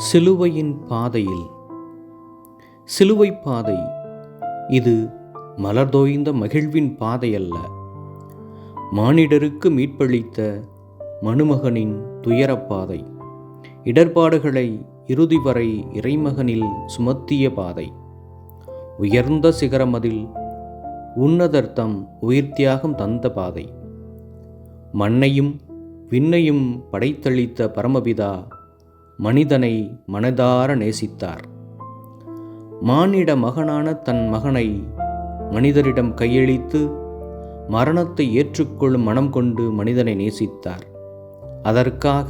சிலுவையின் பாதையில். சிலுவை பாதை இது மலர்தோய்ந்த மகிழ்வின் பாதையல்ல, மானிடருக்கு மீட்பளித்த மணுமகனின் துயரப்பாதை, இடர்பாடுகளை இறுதி வரை இறைமகனில் சுமத்திய பாதை, உயர்ந்த சிகரமதில் உன்னதர்த்தம் உயிர்த்தியாகம் தந்த பாதை, மண்ணையும் விண்ணையும் படைத்தளித்த பரமபிதா மனிதனை மனதார நேசித்தார். மானிட மகனான தன் மகனை மனிதரிடம் கையளித்து மரணத்தை ஏற்றுக்கொள்ளும் மனம் கொண்டு மனிதனை நேசித்தார். அதற்காக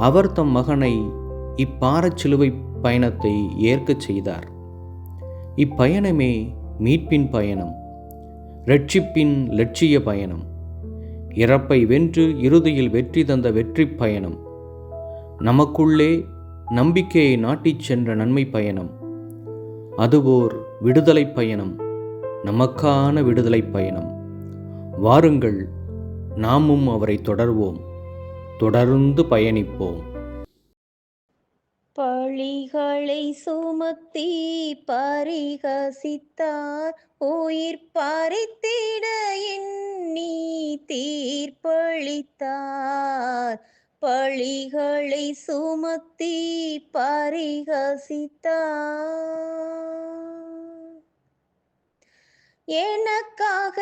அவர் தம் மகனை இப்பாரச் சிலுவை பயணத்தை ஏற்கச் செய்தார். இப்பயணமே மீட்பின் பயணம், இரட்சிப்பின் இலட்சிய பயணம், இறப்பை வென்று இறுதியில் வெற்றி தந்த வெற்றி பயணம், நமக்குள்ளே நம்பிக்கையை நாட்டிச் சென்ற நன்மை பயணம், அதுவோர் விடுதலை பயணம், நமக்கான விடுதலை பயணம். வாருங்கள், நாமும் அவரை தொடர்வோம், தொடர்ந்து பயணிப்போம். பழிகளை சுமத்தி பரிகசித்தார், உயிர் பறித்திட எண்ணி தீர்ப்பளித்தார். பழிகளை சுமத்தி பரிகசித்தார். எனக்காக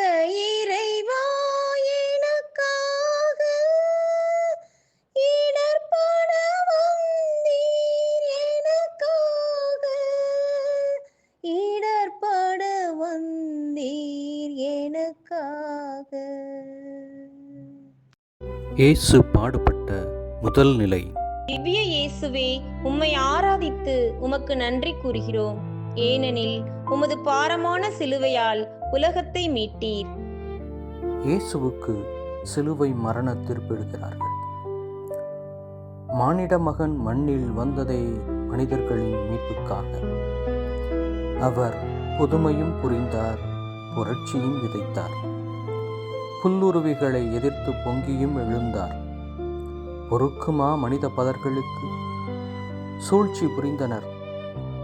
இறைவா, எனக்காக இடர்பட வந்தீர், எனக்காக இடர்பட வந்தீர், எனக்காக. இயேசு பாடுபட்ட முதல் நிலை. திவ்ய இயேசுவே, உம்மை ஆராதித்து உமக்கு நன்றி கூறுகிறோம். ஏனெனில் உமது பாரமான சிலுவையால் உலகத்தை மீட்டீர். இயேசுவுக்கு சிலுவை மரண தீர்ப்பிடுகிறார்கள். மானிட மகன் மண்ணில் வந்ததே மனிதர்களின் மீட்புக்காக. அவர் புதுமையும் புரிந்தார், புரட்சியும் விதைத்தார். புல்லுருவிகளை எதிர்த்து பொங்கியும் எழுந்தார். பொறுக்குமா மனித பதர்களுக்கு சூழ்ச்சி புரிந்தனர்,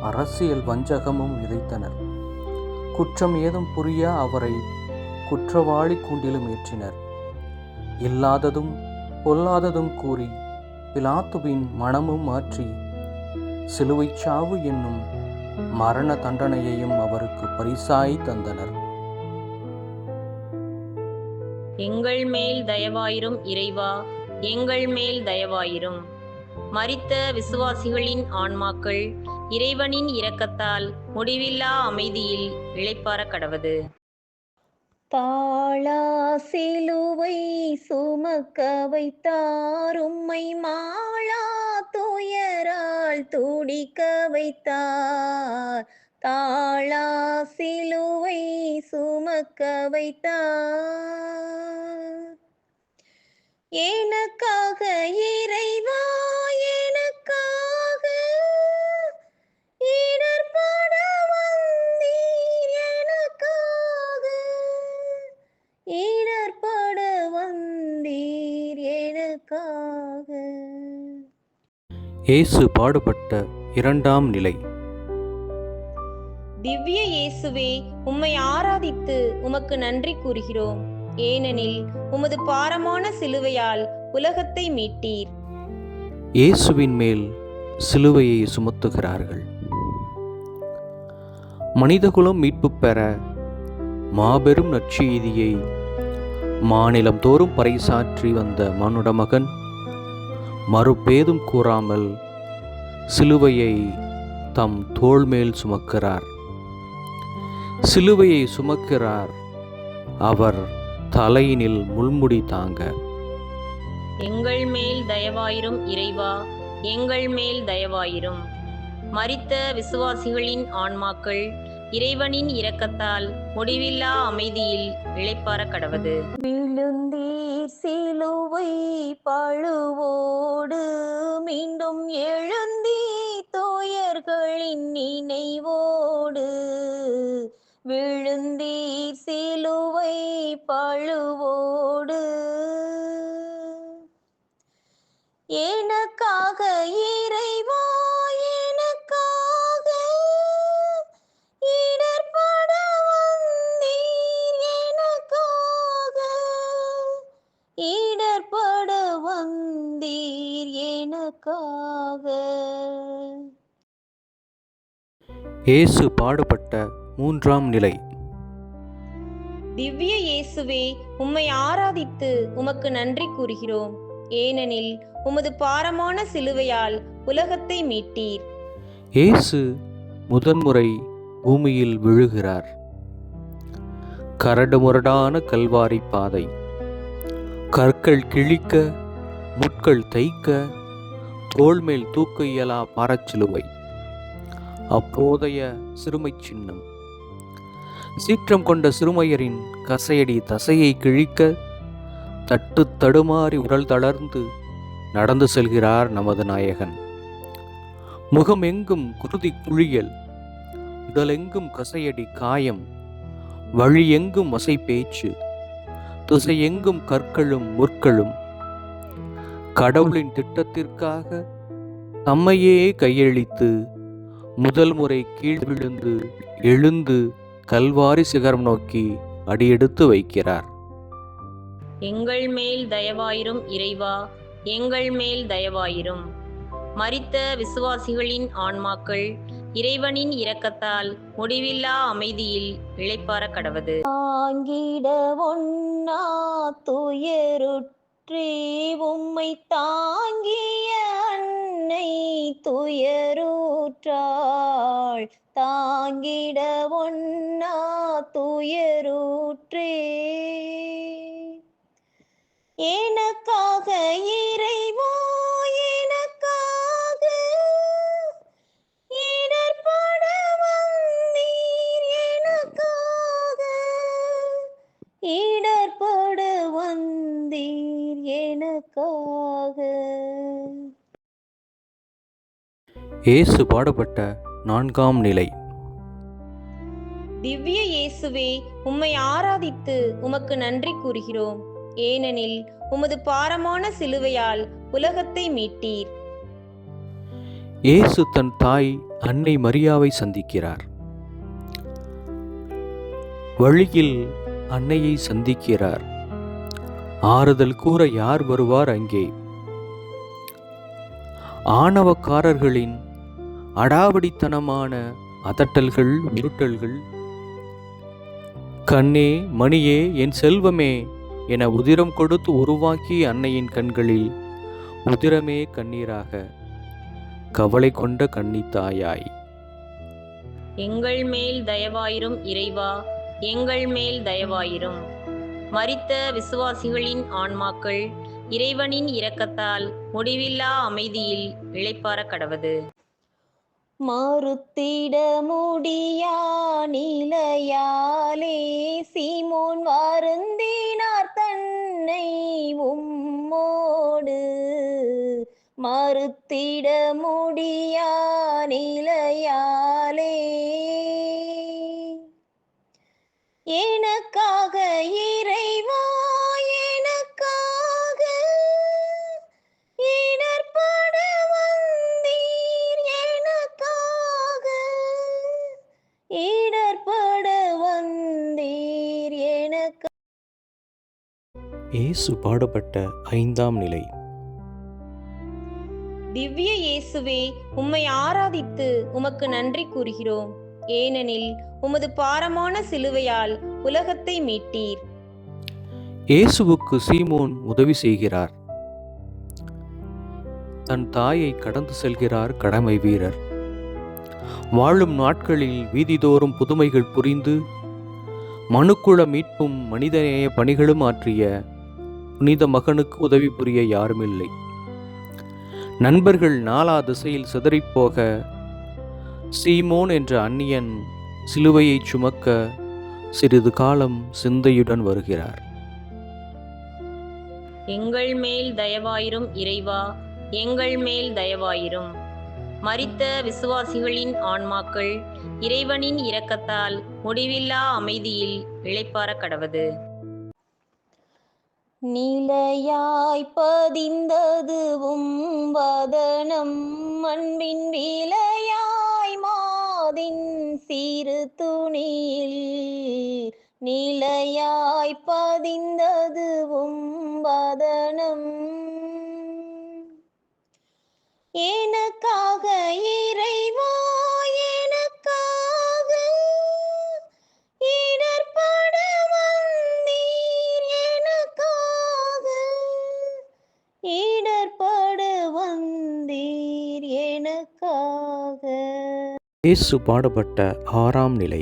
அரசியல் வஞ்சகமும் விதைத்தனர். குற்றம் ஏதும் புரிய அவரை குற்றவாளி கூண்டிலும் ஏற்றினர். இல்லாததும் பொல்லாததும் கூறி பிலாத்துவின் மனமும் மாற்றி சிலுவைச் சாவு என்னும் மரண தண்டனையையும் அவருக்கு பரிசாய் தந்தனர். எங்கள் மேல் தயவாயிரும் இறைவா, எங்கள் மேல் தயவாயிரும். மரித்த விசுவாசிகளின் ஆன்மாக்கள் இறைவனின் இரக்கத்தால் முடிவில்லா அமைதியில் இளைப்பாற கடவது. தாளா சிலுவை சுமக்க வைத்தார், உம்மை மாளா துயரால் துடிக்க வைத்தார். தாளா சிலுவை சுமக்க வைத்தார். எனக்காக இறைவா, எனக்காக இடர்பட வந்தீர், எனக்காக இடர்பட வந்தீர், எனக்காக. இயேசு பாடுபட்ட இரண்டாம் நிலை. திவ்ய இயேசுவே, உம்மை ஆராதித்து உமக்கு நன்றி கூறுகிறோம். ஏனெனில் உமது பாரமான சிலுவையால் உலகத்தை மீட்டீர். இயேசுவின் மேல் சிலுவையை சுமத்துகிறார்கள். மனிதகுலம் மீட்பு பெற மாபெரும் நற்செய்தியை மாநிலம் தோறும் பறைசாற்றி வந்த மானுட மகன் மறுபேதும் கூறாமல் சிலுவையை தம் தோள் மேல் சுமக்கிறார். சிலுவையை சுமக்கிறார் அவர் தலையினில் முள்முடி தாங்க. எங்கள் மேல் தயவாயிரும் இறைவா, எங்கள் மேல் தயவாயிரும். மரித்த விசுவாசிகளின் ஆன்மாக்கள் இறைவனின் இரக்கத்தால் முடிவில்லா அமைதியில் இளைப்பாற கடவது. விழுந்தீர் சிலுவை பழுவோடு, மீண்டும் எழுந்தீர் தோயர்களின் நினைவோடு. விழுந்தீர் சிலுவை பழுவோடு, எனக்காக இறைவா, எனக்காக. இயேசு பாடுபட்ட மூன்றாம் நிலை. திவ்ய இயேசுவே, உம்மை ஆராதித்து உமக்கு நன்றி கூறுகிறோம். ஏனெனில் உமது பாரமான சிலுவையால் உலகத்தை மீட்டீர். இயேசு முதன்முறை பூமியில் விழுகிறார். கரடுமுரடான கல்வாரி பாதை, கற்கள் கிழிக்க, முட்கள் தைக்க, தோள் மேல் தூக்க இயலா பாரச்சிலுவை, அப்போதைய சிறுமை சின்னம். சீற்றம் கொண்ட சிறுமையரின் கசையடி தசையை கிழிக்க, தட்டு தடுமாறி உடல் தளர்ந்து நடந்து செல்கிறார் நமது நாயகன். முகம் எங்கும் குருதி குழியல், உடலெங்கும் கசையடி காயம், வழி எங்கும் வசை பேச்சு, திசை எங்கும் கற்களும் முற்களும். கடவுளின் திட்டத்திற்காக தம்மையே கையளித்து முதல் முறை கீழ் விழுந்து எழுந்து கல்வாரி சிகரம் நோக்கி அடியெடுத்து வைக்கிறார். எங்கள் மேல் தயவாயிரும் இறைவா, எங்கள் மேல் தயவாயிரும். மரித்த விசுவாசிகளின் ஆன்மாக்கள் இறைவனின் இரக்கத்தால் முடிவில்லா அமைதியில் இளைப்பாற கடவது. தாங்கிட ஒன்னா துயருற்றே உம்மை தாங்கிய அன்னை துயருற்றாள். தாங்கிட ஒன்னா துயருற்றே எனக்காக இறைவா, எனக்காக இடர்பட வந்தீர். எனக்காக இடர்பட வந்தீர். எனக்காக. இயேசு பாடுபட்ட நான்காம் நிலை. திவ்ய இயேசுவே, உம்மை ஆராதித்து உமக்கு நன்றி கூறுகிறோம். ஏனெனில் உமது பாரமான சிலுவையால் உலகத்தை மீட்டீர். இயேசு தன் தாய் அன்னை மரியாவை சந்திக்கிறார். வழியில் அன்னையை சந்திக்கிறார். ஆறுதல் கூற யார் வருவார் அங்கே? ஆணவக்காரர்களின் அடாவடித்தனமான அதட்டல்கள், உருட்டல்கள், கண்ணே மணியே என் செல்வமே என உதிரம் கொடுத்து உருவாக்கிய அன்னையின் கண்களில் உதிரமே கண்ணீராக கவலை கொண்ட கன்னித்தாயாய். எங்கள் மேல் தயவாயிரும் இறைவா, எங்கள் மேல் தயவாயிரும். மரித்த விசுவாசிகளின் ஆன்மாக்கள் இறைவனின் இரக்கத்தால் முடிவில்லா அமைதியில் இளைப்பாற கடவது. மறுத்திட முடியா நிலையாலே சீமோன் வருந்தினார் தன்னை உம்மோடு. மறுத்திட முடியா நிலையாலே எனக்காக இறைவா, எனக்காக இடர்பட வந்தீர். எனக்காக இடர்பட வந்தீர். எனக்காக. இயேசு பாடுபட்ட ஐந்தாம் நிலை. திவ்ய இயேசுவே, உம்மை ஆராதித்து உமக்கு நன்றி கூறுகிறோம். ஏனெனில் உமது பாரமான சிலுவையால் உலகத்தை மீட்டீர். இயேசுவுக்கு சீமோன் உதவி செய்கிறார். தன் தாயை கடந்து செல்கிறார் கடமை வீரர். வாழும் நாட்களில் வீதிதோறும் புதுமைகள் புரிந்து மனுக்குல மீட்பும் மனிதநேய பணிகளும் ஆற்றிய புனித மகனுக்கு உதவி புரிய யாருமில்லை. நண்பர்கள் நாலா திசையில் சிதறிப்போக சீமோன் என்ற அந்நியன் சிலுவையை சுமக்க சிறிது காலம் சிந்தையுடன் வருகிறார். எங்கள் மேல் தயவாயிரும் இறைவா, எங்கள் மேல் தயவாயிரும். மரித்த விசுவாசிகளின் ஆன்மாக்கள் இறைவனின் இரக்கத்தால் முடிவில்லா அமைதியில் இளைப்பாற கடவது. நிலையாய் பதிந்ததுவும் வதனம் அன்பின் விலையாய் மாதின் சிறு துணியில். நிலையாய் பதிந்ததுவும் வதனம் இயேசு பாடுபட்ட 6ஆம் நிலை.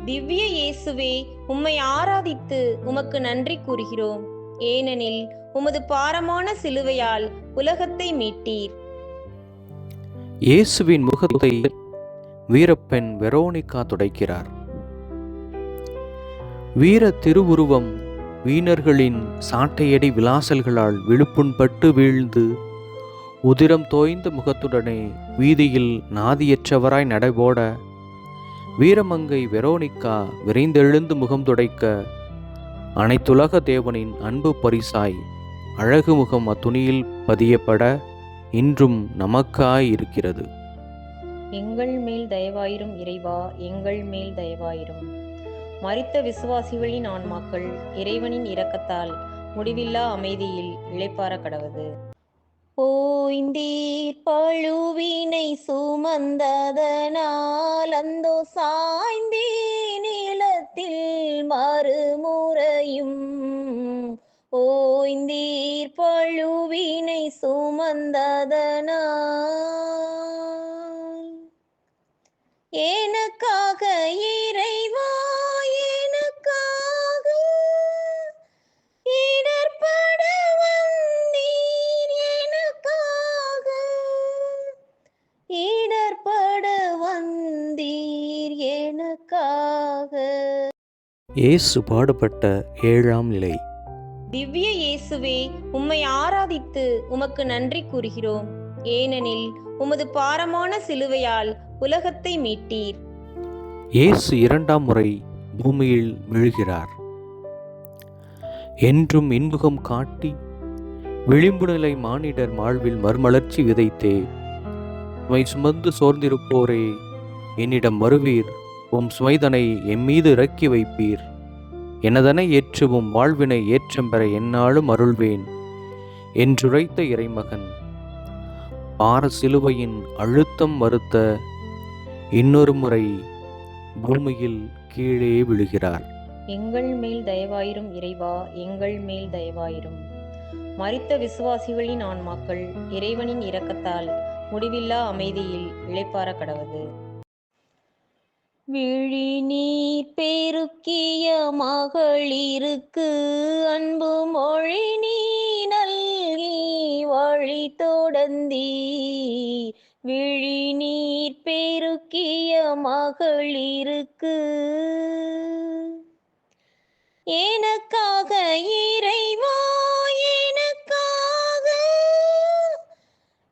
திவ்ய இயேசுவே, உம்மை ஆராதித்து உமக்கு நன்றி கூறுகிறோம். ஏனெனில் உமது பாரமான சிலுவையால் உலகத்தை மீட்டீர். இயேசுவின் முகத்தை வீரப்பெண் வெரோனிகா துடைக்கிறார். வீர திருவுருவம் வீணர்களின் சாட்டையடி விலாசல்களால் விழுப்புண்பட்டு வீழ்ந்து உதிரம் தோய்ந்த முகத்துடனே வீதியில் நாதியற்றவராய் நடைபோட வீரமங்கை வெரோனிகா விரைந்தெழுந்து முகம் துடைக்க அனைத்துலக தேவனின் அன்பு பரிசாய் அழகு முகம் அத்துணியில் பதியப்பட இன்றும் நமக்காய் இருக்கிறது. எங்கள் மேல் தயவாயிரும் இறைவா, எங்கள் மேல் தயவாயிரும். மரித்த விசுவாசிகளின் ஆன்மாக்கள் இறைவனின் இரக்கத்தால் முடிவில்லா அமைதியில் இளைப்பாற கடவது. ஓய்ந்தீர் பழுவினை சுமந்ததனால் அந்தோ சாய்ந்தே நிலத்தில் மறுமுறையும். ஓய்ந்தீர் பழுவினை சுமந்ததனால் எனக்காக இறைவா, எனக்காக இடர்பட வந்தீர். எனக்காக இடர்பட வந்தீர். எனக்காக. இயேசு பாடுபட்ட 7ஆம் நிலை. திவ்ய இயேசுவே, உம்மை ஆராதித்து உமக்கு நன்றி கூறுகிறோம். ஏனெனில் உமது பாரமான சிலுவையால் உலகத்தை மீட்டீர். இயேசு 2ஆம் முறை பூமியில் விழுகிறார். என்றும் இன்முகம் காட்டி விளிம்பு நிலை மானிடர் வாழ்வில் மறுமலர்ச்சி விதைத்தே, உம்மை சுமந்து சோர்ந்திருப்போரே என்னிடம் வருவீர், உம் சுமைதனை எம்மீது இறக்கி வைப்பீர். எனதனை ஏற்றுவும் வாழ்வினை ஏற்றம் பெற எந்நாளும் அருள்வேன் என்றுரைத்த இறைமகன் பார சிலுவையின் அழுத்தம் மறுத்த இன்னொரு முறை பூமியில் கீழே விழுகிறார். எங்கள் மேல் தயவாயிரும் இறைவா, எங்கள் மேல் தயவாயிரும். மரித்த விசுவாசிகளின் ஆன்மாக்கள் இறைவனின் இரக்கத்தால் முடிவில்லா அமைதியில் இளைப்பாற கடவது. விழிநீர் பெருக்கிய மகளிருக்கு அன்பு மொழி நீ நல்கி வழி தொடர்ந்தீ. விழிநீர் பெருக்கிய மகளிருக்கு எனக்காக இறைவா, எனக்காக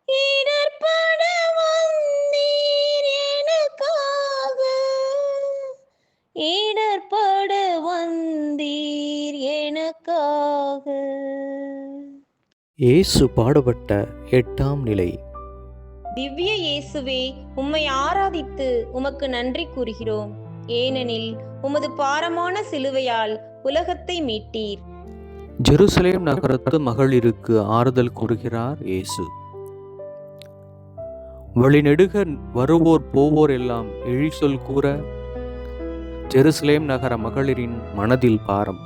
இடர்பட வந்தீர். எனக்காக இடர்பட வந்தீர். எனக்காக. இயேசு பாடுபட்ட 8ஆம் நிலை. திவ்ய இயேசுவே, உம்மை ஆராதித்து உமக்கு நன்றி கூறுகிறோம். ஏனெனில் உமது பாரமான சிலுவையால் உலகத்தை மீட்டீர். ஜெருசலேம் நகரத்து மகளிருக்கு ஆறுதல் கூறுகிறார் இயேசு. வழிநெடுக வருவோர் போவோர் எல்லாம் இழிசொல் கூற ஜெருசலேம் நகர மகளிரின் மனதில் பாரம்.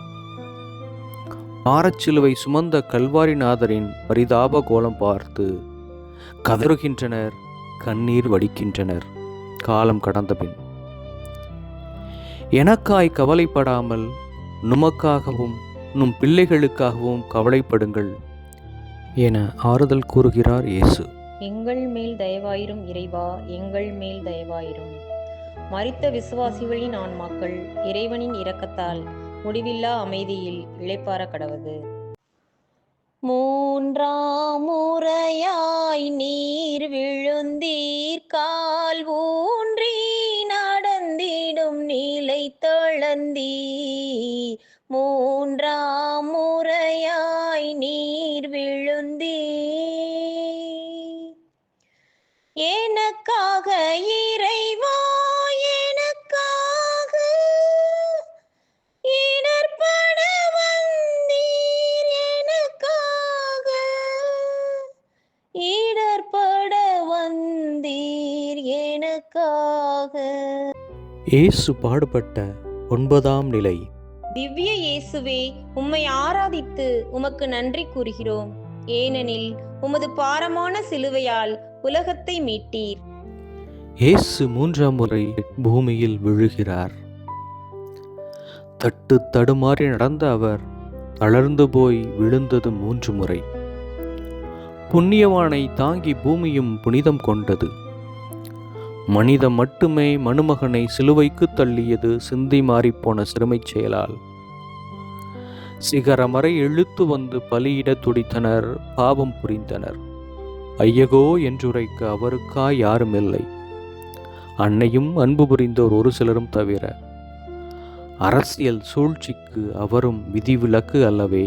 பாரச்சிலுவை சுமந்த கல்வாரிநாதரின் பரிதாப கோலம் பார்த்து கதறுகின்றனர், கண்ணீர் வடிக்கின்றனர். காலம் கடந்த பின் எனக்காய் கவலைப்படாமல் நுமக்காகவும் நும் பிள்ளைகளுக்காகவும் கவலைப்படுங்கள் என ஆறுதல் கூறுகிறார் இயேசு. எங்கள் மேல் தயவாயிரும் இறைவா, எங்கள் மேல் தயவாயிரும். மரித்த விசுவாசிகளின் ஆன்மாக்கள் இறைவனின் இரக்கத்தால் முடிவில்லா அமைதியில் இளைப்பாற கடவது. 3ஆம் முறையாய் நீர் விழுந்தீர், கால் ஊன்றி நடந்திடும் நிலை தளர்ந்தீர். 3ஆம் முறையாய் நீர் விழுந்தீர். எனக்காக இறைவா, எனக்காக இடர்பட வந்தீர். எனக்காக இடர்பட வந்தீர். எனக்காக. இயேசு பாடுபட்ட 9ஆம் நிலை. திவ்ய இயேசுவே, உம்மை ஆராதித்து உமக்கு நன்றி கூறுகிறோம். ஏனெனில் உமது பாரமான சிலுவையால் உலகத்தை மீட்டீர். இயேசு 3ஆம் முறை பூமியில் விழுகிறார். தட்டு தடுமாறி நடந்த அவர் தளர்ந்து போய் விழுந்தது 3 முறை. புண்ணியவானை தாங்கி பூமியும் புனிதம் கொண்டது. மனிதம் மட்டுமே மணுமகனை சிலுவைக்கு தள்ளியது சிந்தி மாறிப்போன சிறுமைச் செயலால். சிகரமறை இழுத்து வந்து பலியிட துடித்தனர், பாவம் புரிந்தனர். ஐயகோ என்றுரைக்க அவருக்காய் யாரும் இல்லை, அன்னையும் அன்பு புரிந்தோர் ஒரு சிலரும் தவிர. அரசியல் சூழ்ச்சிக்கு அவரும் விதிவிலக்கு அல்லவே.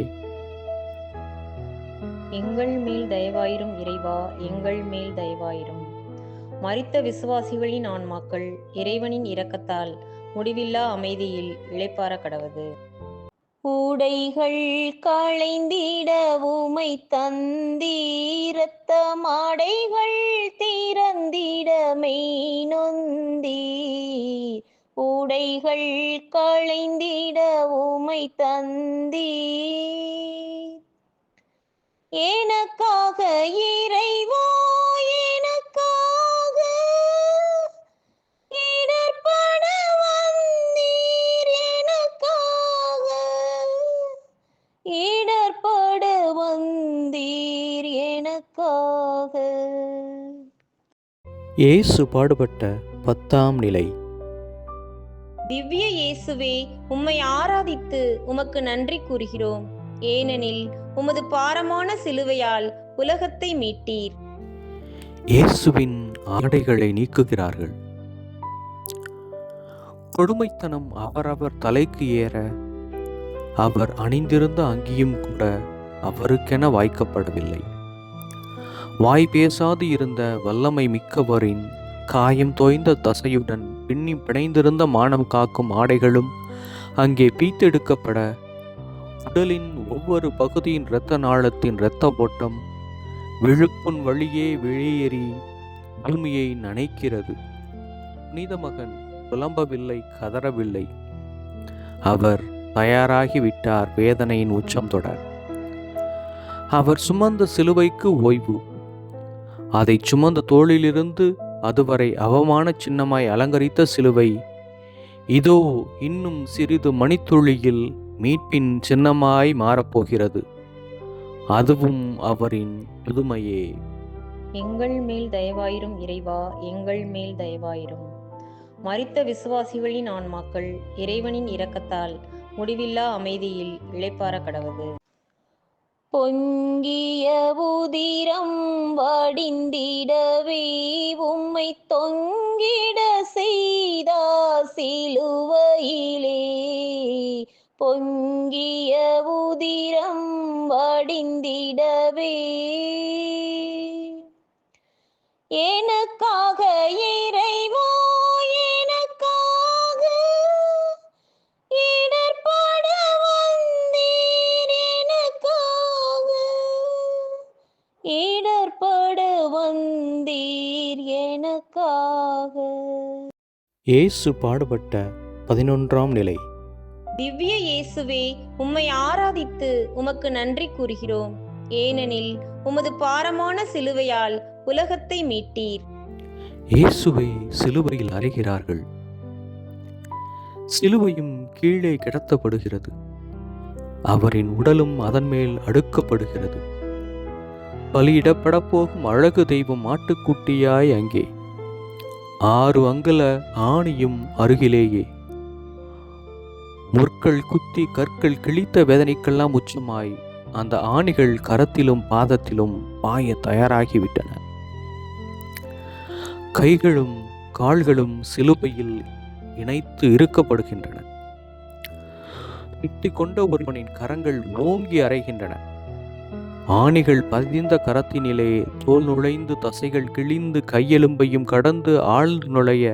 எங்கள் மேல் தயவாயிரும் இறைவா, எங்கள் மேல் தயவாயிரும். மரித்த விசுவாசிகளின் ஆன்மாக்கள் இறைவனின் இரக்கத்தால் முடிவில்லா அமைதியில் இளைப்பாற கடவது. உடைகள் களைந்திட உமை தந்தீரத்த மாடைகள் திறந்திட மெய்நொந்தீர். உடைகள் களைந்திட உமை தந்தீர். எனக்காக இறைவா, எனக்காக இடர்பட வந்தீர். எனக்காக இடர்பட வந்தீர். எனக்காக. இயேசு பாடுபட்ட 10ஆம் நிலை. திவ்ய இயேசுவே, உம்மை ஆராதித்து உமக்கு நன்றி கூறுகிறோம். ஏனெனில் உமது பாரமான சிலுவையால் உலகத்தை மீட்டீர். இயேசுவின் ஆடைகளை நீக்குகிறார்கள். கொடுமைத்தனம் அவரவர் தலைக்கு ஏற அவர் அணிந்திருந்த அங்கியும் கூட அவருக்கென வாய்க்கப்படவில்லை. வாய் பேசாது இருந்த வல்லமை மிக்கவரின் காயம் தோய்ந்த தசையுடன் பின்னி பிணைந்திருந்த மானம் காக்கும் ஆடைகளும் அங்கே பீத்தெடுக்கப்பட, உடலின் ஒவ்வொரு பகுதியின் இரத்த நாளத்தின் இரத்த ஓட்டம் விழுப்புண் வழியே வெளியேறி பூமியை நனைக்கிறது. புனித மகன் புலம்பவில்லை, கதறவில்லை. அவர் தயாராகிவிட்டார் வேதனையின் உச்சம் தொட. அவர் சுமந்த சிலுவைக்கு ஓய்வு. அதை சுமந்த தோளிலிருந்து அதுவரை அவமான சின்னமாய் அலங்கரித்த சிலுவை இதோ இன்னும் சிறிது மணித்துளியில் மீட்பின் சின்னமாய் மாறப்போகிறது. அதுவும் அவரின் புதுமையே. எங்கள் மேல் தயவாயிரும் இறைவா, எங்கள் மேல் தயவாயிரும். மரித்த விசுவாசிகளின் ஆன்மாக்கள் இறைவனின் இரக்கத்தால் முடிவில்லா அமைதியில் இளைப்பாற கடவது. பொங்கிய உதிரம் வடிந்திடவே உம்மை தொங்கிட செய்தா சிலுவையிலே. பொங்கிய உதிரம் வடிந்திடவே எனக்காக இறைவா, எனக்காக இடர்பட வந்தீர். எனக்காக இடர்பட வந்தீர். எனக்காக. இயேசு பாடுபட்ட 11ஆம் நிலை. திவ்ய இயேசுவே, உம்மை ஆராதித்து உமக்கு நன்றி கூறுகிறோம். ஏனெனில் உமது பாரமான சிலுவையால் உலகத்தை மீட்டீர். இயேசுவை சிலுவையில் அறைகிறார்கள். சிலுவையும் கீழே கிடத்தப்படுகிறது. அவரின் உடலும் அதன் மேல் அடுக்கப்படுகிறது. பலியிடப்பட போகும் அழகு தெய்வம் ஆட்டுக்குட்டியாய் அங்கே 6 அங்குல ஆணியும் அருகிலேயே. முற்கள் குத்தி கற்கள் கிழித்த வேதனைக்கெல்லாம் உச்சமாய் அந்த ஆணிகள் கரத்திலும் பாதத்திலும் பாய தயாராகிவிட்டன. கைகளும் கால்களும் சிலுவையில் இணைத்து இறுக்கப்படுகின்றன. திட்டிக் கொண்ட ஒருவனின் கரங்கள் ஓங்கி அறைகின்றன. ஆணிகள் பதிந்த கரத்தினிலே தோல் நுழைந்து தசைகள் கிழிந்து கையெலும்பையும் கடந்து ஆழ்ந்து நுழைய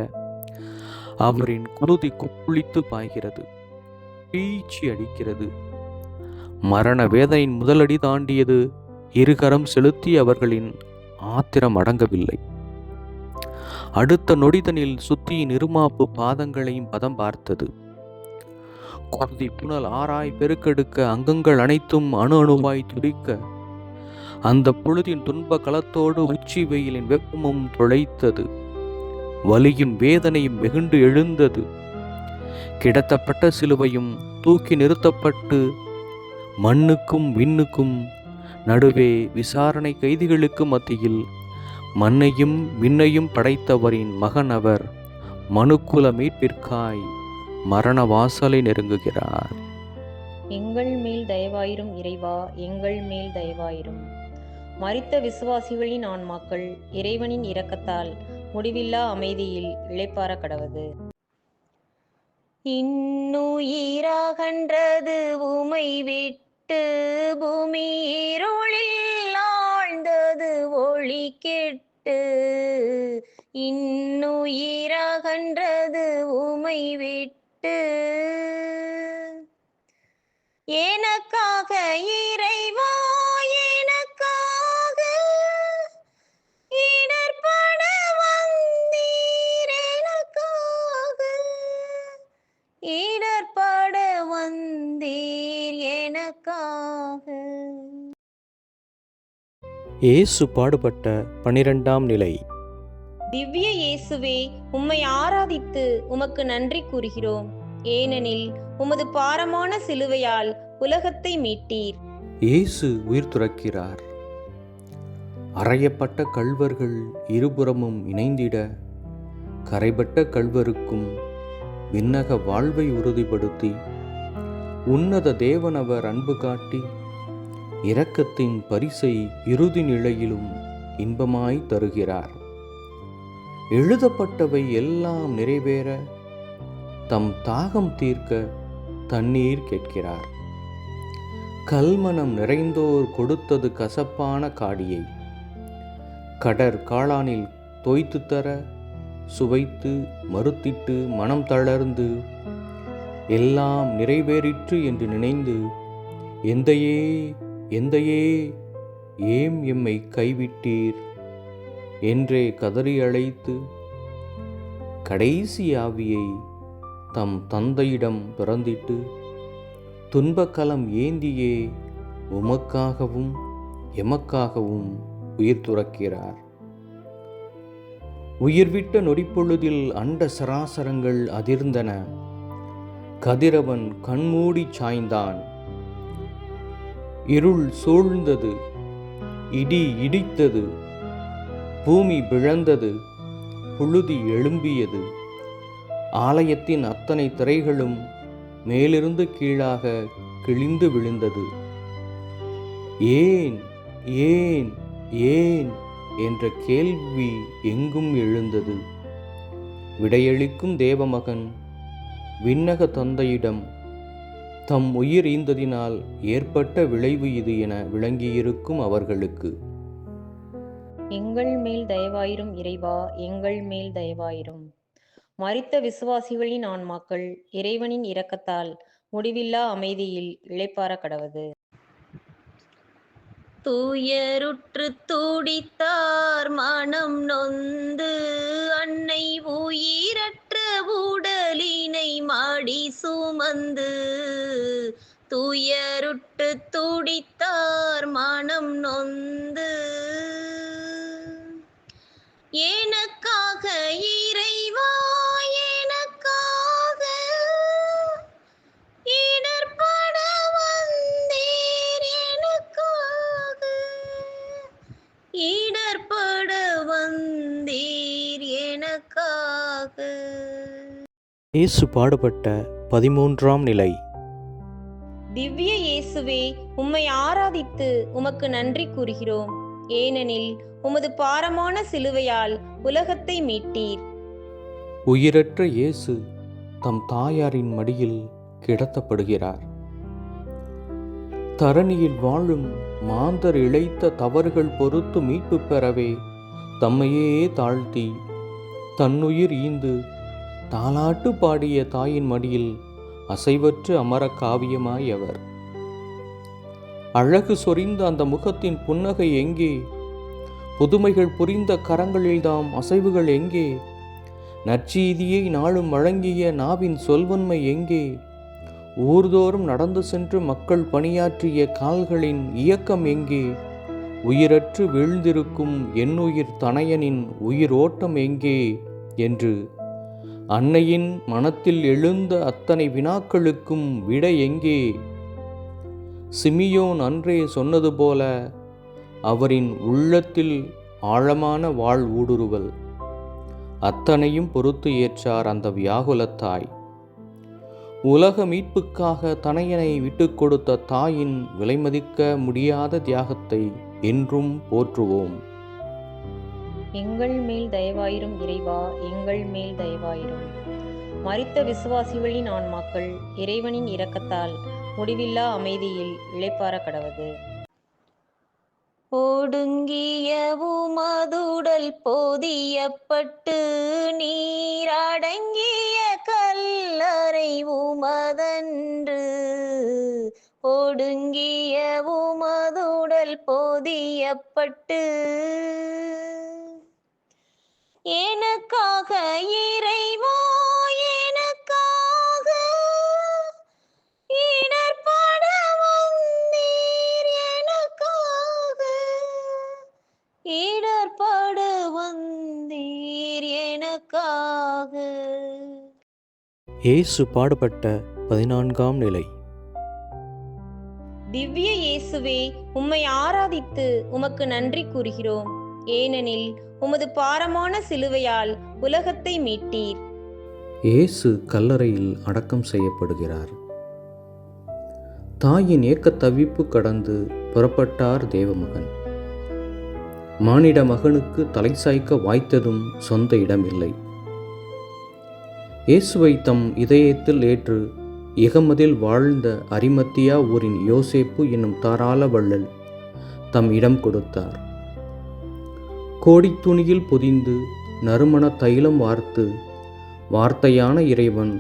அவரின் குருதி குப்புளித்து பாய்கிறது, பீச்சி அடிக்கிறது. மரண வேதனையின் முதலடி தாண்டியது. இருகரம் செலுத்தி அவர்களின் ஆத்திரம் அடங்கவில்லை. அடுத்த நொடிதனில் சுத்தியின் இருமாப்பு பாதங்களையும் பதம் பார்த்தது. குருதி புனல் ஆராய் பெருக்கெடுக்க, அங்கங்கள் அனைத்தும் அணு அணுவாய் துடிக்க, அந்த பொழுதின் துன்ப களத்தோடு உச்சி வெயிலின் வெப்பமும் துளைத்தது. வலியும் வேதனையும் வெகுண்டு எழுந்தது. கிடத்தப்பட்ட சிலுவையும் தூக்கி நிறுத்தப்பட்டு மண்ணுக்கும் விண்ணுக்கும் நடுவே விசாரணை கைதிகளுக்கு மத்தியில் மண்ணையும் விண்ணையும் படைத்தவரின் மகன் அவர் மனுக்குல மீட்பிற்காய் மரண வாசலை நெருங்குகிறார். எங்கள் மேல் தயவாயிரும் இறைவா, எங்கள் மேல் தயவாயிரும். மரித்த விசுவாசிகளின் ஆன்மாக்கள் இறைவனின் இரக்கத்தால் முடிவில்லா அமைதியில் இளைப்பாற கடவது. இன்னுயிராகன்றது உமை விட்டு பூமி இருளில் ஆழ்ந்தது ஒளி கெட்டு. இன்னுயிராகன்றது உமை விட்டு எனக்காக இறைவா, எனக்காக இடர்பட வந்தீர், எனக்காக இடர்பட வந்தீர், எனக்காக. இயேசு பாடுபட்ட 12ஆம் நிலை. திவ்ய இயேசுவே, உம்மை ஆராதித்து உமக்கு நன்றி கூறுகிறோம். ஏனெனில் உமது பாரமான சிலுவையால் உலகத்தை மீட்டீர். இயேசு உயிர் துறக்கிறார். அறையப்பட்ட கள்வர்கள் இருபுறமும் இணைந்திட கரைபட்ட கள்வருக்கும் விண்ணக வாழ்வை உறுதிப்படுத்தி உன்னத தேவனவர் அன்பு காட்டி இரக்கத்தின் பரிசை இறுதி நிலையிலும் இன்பமாய் தருகிறார். எழுதப்பட்டவை எல்லாம் நிறைவேற தம் தாகம் தீர்க்க தண்ணீர் கேட்கிறார். கல்மனம் நிறைந்தோர் கொடுத்தது கசப்பான காடியை கடற் காளானில் தோய்த்து தர சுவைத்து மறுத்திட்டு மனம் தளர்ந்து எல்லாம் நிறைவேறிற்று என்று நினைந்து எந்தையே எந்தையே ஏம் எம்மை கைவிட்டீர் என்றே கதறி அழைத்து கடைசி ஆவியை தம் தந்தையிடம் பிறந்திட்டு துன்பக்கலம் ஏந்தியே உமக்காகவும் எமக்காகவும் உயிர் துறக்கிறார். உயிர்விட்ட நொடிப்பொழுதில் அண்ட சராசரங்கள் அதிர்ந்தன. கதிரவன் கண்மூடி சாய்ந்தான். இருள் சூழ்ந்தது. இடி இடித்தது. பூமி பிளந்தது. புழுதி எழும்பியது. ஆலயத்தின் அத்தனை திரைகளும் மேலிருந்து கீழாக கிழிந்து விழுந்தது. ஏன் ஏன் ஏன் என்ற கேள்வி எங்கும் எழுந்தது. விடையளிக்கும் தேவமகன் விண்ணக தந்தையிடம் தம் உயிர் ஈந்ததினால் ஏற்பட்ட விளைவு இது என விளங்கியிருக்கும் அவர்களுக்கு, எங்கள் மேல் தயவாயிரும் இறைவா, எங்கள் மேல் தயவாயிரும். மரித்த விசுவாசிகளின் ஆன்மாக்கள் இறைவனின் இரக்கத்தால் முடிவில்லா அமைதியில் இளைப்பாற கடவது. துயருற்று துடித்தார் மனம் நொந்து அன்னை உயிரற்ற உடலினை மாடி சுமந்து. துயருற்று துடித்தார் மனம் நொந்து எனக்காக இறைவா, எனக்காக இடர்பட வந்தீர், எனக்காக இடர்பட வந்தீர், எனக்காக. இயேசு பாடுபட்ட 13ஆம் நிலை. திவ்ய இயேசுவே, உம்மை ஆராதித்து உமக்கு நன்றி கூறுகிறோம். ஏனெனில் உமது பாரமான சிலுவையால் உலகத்தை மீட்டீர். உயிரற்ற இயேசு தம் தாயாரின் மடியில் கிடத்தப்படுகிறார். தரணியில் வாழும் மாந்தர் இழைத்த தவறுகள் பொறுத்து மீட்பு பெறவே தம்மையே தாழ்த்தி தன்னுயிர் ஈந்து தாலாட்டு பாடிய தாயின் மடியில் அசைவற்று அமர காவியமாய் அவர். அழகு சொரிந்த அந்த முகத்தின் புன்னகை எங்கே? புதுமைகள் புரிந்த கரங்களில்தாம் அசைவுகள் எங்கே? நற்செய்தியை நாளும் வழங்கிய நாவின் சொல்வன்மை எங்கே? ஊர்தோறும் நடந்து சென்று மக்கள் பணியாற்றிய கால்களின் இயக்கம் எங்கே? உயிரற்று வீழ்ந்திருக்கும் என்னுயிர் தனையனின் உயிர் ஓட்டம் எங்கே என்று அன்னையின் மனத்தில் எழுந்த அத்தனை வினாக்களுக்கும் விடை எங்கே? சிமியோன் அன்றே சொன்னது போல அவரின் உள்ளத்தில் ஆழமான வாழ் ஊடுருவல். அத்தனையும் பொறுத்து ஏற்றார் அந்த வியாகுலத்தாய். உலக மீட்புக்காக தனையனை விட்டு கொடுத்த தாயின் விலைமதிக்க முடியாத தியாகத்தை என்றும் போற்றுவோம். எங்கள் மேல் தயவாயிரும் இறைவா, எங்கள் மேல் தயவாயிரும். மரித்த விசுவாசிகளின் ஆன்மாக்கள் இறைவனின் இரக்கத்தால் முடிவில்லா அமைதியில் இளைப்பாற கடவது. ஒடுங்கிய உமதுடல் போதியப்பட்டு நீரடங்கிய கல்லறை உமதன்று. ஒடுங்கிய உமதுடல் போதியப்பட்டு எனக்காக இறைவா, எனக்காக இடர்பட வந்தீர், எனக்காக இடர்பட வந்தீர், எனக்காக. இயேசு பாடுபட்ட 14ஆம் நிலை. திவ்ய இயேசுவே, உம்மை ஆராதித்து உமக்கு நன்றி கூறுகிறோம். ஏனெனில் உமது பாரமான சிலுவையால் உலகத்தை மீட்டீர். இயேசு கல்லறையில் அடக்கம் செய்யப்படுகிறார். தாயின் ஏக்க தவிப்பு கடந்து புறப்பட்டார் தேவமகன். மானிட மகனுக்கு தலை சாய்க்க வாய்த்ததும் சொந்த இடமில்லை. இயேசுவை தம் இதயத்தில் ஏற்று இகமதில் வாழ்ந்த அரிமத்தியா ஊரின் யோசேப்பு என்னும் தாராள வள்ளல் தம் இடம் கொடுத்தார். கோடித்துணியில் பொதிந்து நறுமண தைலம் வார்த்து வார்த்தையான இறைவன்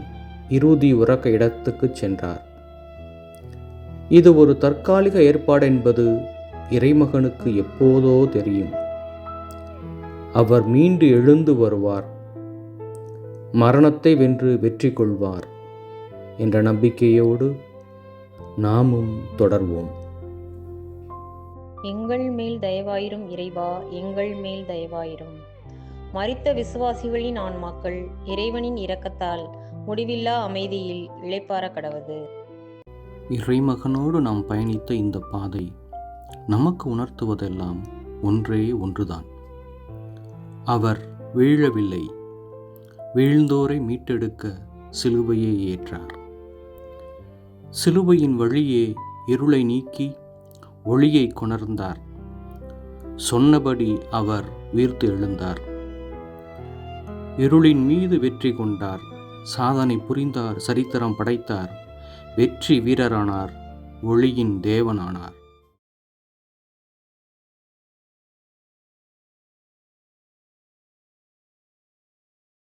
இறுதி உறக்க இடத்துக்கு சென்றார். இது ஒரு தற்காலிக ஏற்பாடு என்பது இறைமகனுக்கு எப்போதோ தெரியும். அவர் மீண்டு எழுந்து வருவார், மரணத்தை வென்று வெற்றி கொள்வார் என்ற நம்பிக்கையோடு நாமும் தொடர்வோம். எங்கள் மேல் தயவாயிரும் இறைவா, எங்கள் மேல் தயவாயிரும். மரித்த விசுவாசிகளின் ஆன்மாக்கள் இறைவனின் இரக்கத்தால் முடிவில்லா அமைதியில் இளைப்பாற கடவது. இறைமகனோடு நாம் பயணித்த இந்த பாதை நமக்கு உணர்த்துவதெல்லாம் ஒன்றே ஒன்றுதான். அவர் வீழவில்லை, வீழ்ந்தோரை மீட்டெடுக்க சிலுவையை ஏற்றார். சிலுவையின் வழியே இருளை நீக்கி ஒளியை கொணர்ந்தார். சொன்னபடி அவர் உயிர்த்து எழுந்தார். இருளின் மீது வெற்றி கொண்டார். சாதனை புரிந்தார், சரித்திரம் படைத்தார், வெற்றி வீரரானார், ஒளியின் தேவனானார்.